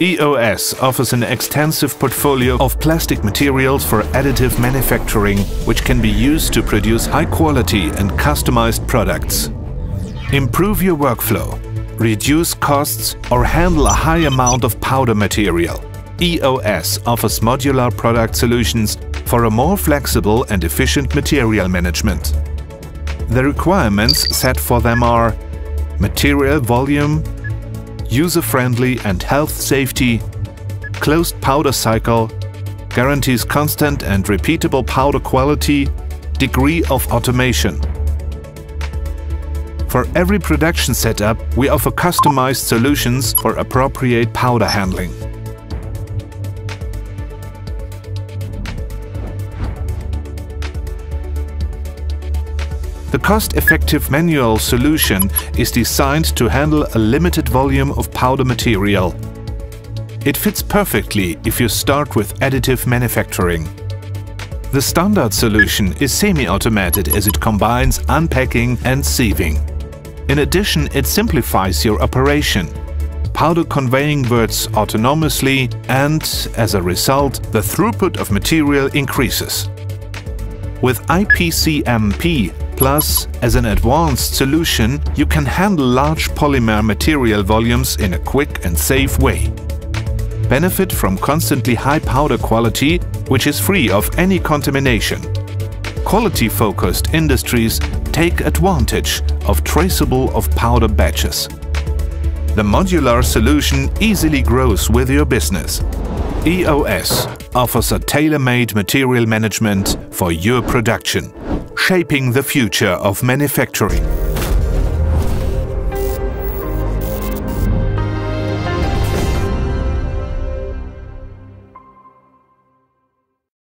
EOS offers an extensive portfolio of plastic materials for additive manufacturing, which can be used to produce high-quality and customized products. Improve your workflow, reduce costs, or handle a high amount of powder material. EOS offers modular product solutions for a more flexible and efficient material management. The requirements set for them are material volume, user-friendly and health safety, closed powder cycle, guarantees constant and repeatable powder quality, degree of automation. For every production setup, we offer customized solutions for appropriate powder handling. The cost-effective manual solution is designed to handle a limited volume of powder material. It fits perfectly if you start with additive manufacturing. The standard solution is semi-automated as it combines unpacking and sieving. In addition, it simplifies your operation. Powder conveying works autonomously and, as a result, the throughput of material increases. With IPCM P Plus, as an advanced solution, you can handle large polymer material volumes in a quick and safe way. Benefit from constantly high powder quality, which is free of any contamination. Quality-focused industries take advantage of traceable of powder batches. The modular solution easily grows with your business. EOS offers a tailor-made material management for your production, shaping the future of manufacturing.